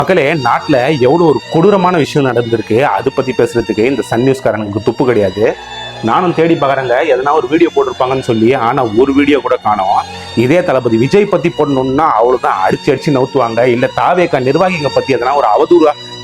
மக்களே, நாட்டுல எவ்வளவு ஒரு கொடூரமான விஷயம் நடந்திருக்கு. அது பத்தி பேசுறதுக்கு இந்த சன் நியூஸ்காரங்களுக்கு துப்பு கிடையாது. நானும் தேடி பாக்குறேங்க, எதனா ஒரு வீடியோ போட்டிருப்பாங்கன்னு சொல்லி. ஆனா ஒரு வீடியோ கூட காணோம். இதே தளபதி விஜய் பத்தி போடணும்னா அவ்வளவுதான், அடிச்சு நவுத்துவாங்க. இல்ல தாவேகா நிர்வாகிகளை பத்தி எதனா ஒரு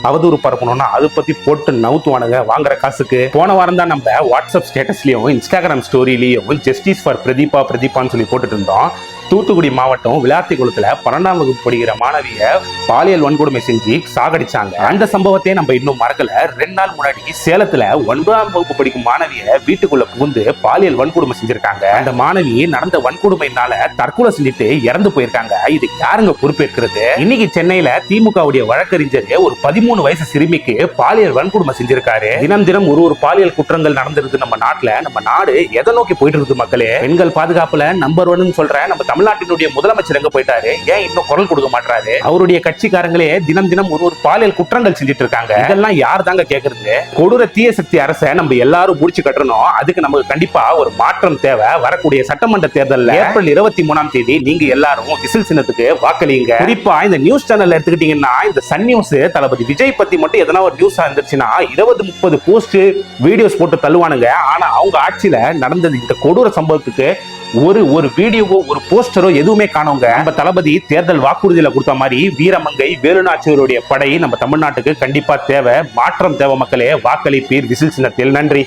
அவதூறு பரப்பணும்னா அது பத்தி போட்டு நவுத்துவானுங்க வாங்குற காசுக்கு. போன வாரம் தான் நம்ம வாட்ஸ்அப் ஸ்டேட்டஸ்லயும் இன்ஸ்டாகிராம் ஸ்டோரியிலையும் ஜஸ்டிஸ் ஃபார் பிரதீபான்னு சொல்லி போட்டுட்டு இருந்தோம். தூத்துக்குடி மாவட்டம் விளாத்திக்குளத்துல 12ஆம் வகுப்பு படிக்கிற மாணவிய பாலியல் வன்கொடுமை செஞ்சு சாகடிச்சாங்க. அந்த சம்பவத்தை நம்ம இன்னும் மறக்கல. 2 நாள் முன்னாடி சேலத்துல 9ஆம் வகுப்பு படிக்கும் மாணவிய வீட்டுக்குள்ள புகுந்து பாலியல் வன்கொடுமை செஞ்சிருக்காங்க. அந்த மாணவி நடந்த வன்கொடுமையினால தற்கொலை செஞ்சுட்டு இறந்து போயிருக்காங்க. இது யாருங்க பொறுப்பேற்கிறது? இன்னைக்கு சென்னையில திமுகவுடைய வழக்கறிஞர் ஒரு 13 வயசு சிறுமிக்கு பாலியல் வன்கொடுமை செஞ்சிருக்காரு. தினம் ஒரு பாலியல் குற்றங்கள் நடந்திருக்கு நம்ம நாட்டுல. நம்ம நாடு எதை நோக்கி போயிட்டு இருக்கு மக்களே? பெண்கள் பாதுகாப்புல நம்பர் 1 சொல்ற நம்ம தமிழ்நாட்டினுடைய முதலமைச்சர் எங்க போயிட்டாரு? ஏன் இன்னும் குரல் கொடுக்க மாட்டாரு? அவருடைய கட்சிக்காரங்களே தினம் ஒரு பாலியல் குற்றங்கள் செஞ்சுட்டு இருக்காங்க. இதெல்லாம் யார் தாங்க கேக்குறது? கொடூர தீய சக்தி அரசை நம்ம எல்லாரும் முடிச்சு கட்டணும். அதுக்கு நமக்கு கண்டிப்பா ஒரு மாற்றம் தேவை. வரக்கூடிய சட்டமன்ற தேர்தலில் ஏப்ரல் 23ஆம் தேதி நீங்க எல்லாரும் விசில் சின்னத்துக்கு வாக்களிங்க. குறிப்பா இந்த நியூஸ் சேனல் எடுத்துக்கிட்டீங்கன்னா, இந்த சன் நியூஸ் தளபதி விஜய் பத்தி மட்டும் எதனா ஒரு நியூஸ் இருந்துச்சுன்னா 20-30 போஸ்ட் வீடியோஸ் போட்டு தள்ளுவானுங்க. ஆனா அவங்க ஆட்சியில நடந்தது இந்த கொடூர சம்பவத்துக்கு ஒரு வீடியோவோ ஒரு போஸ்டரோ எதுவுமே காணோங்க. நம்ம தளபதி தேர்தல் வாக்குறுதியில கொடுத்த மாதிரி வீரமங்கை வேலுநாச்சியருடைய படை நம்ம தமிழ்நாட்டுக்கு கண்டிப்பா தேவை. மாற்றம் தேவை மக்களே. வாக்களிப்பீர் விசில் சின்னத்தில். நன்றி.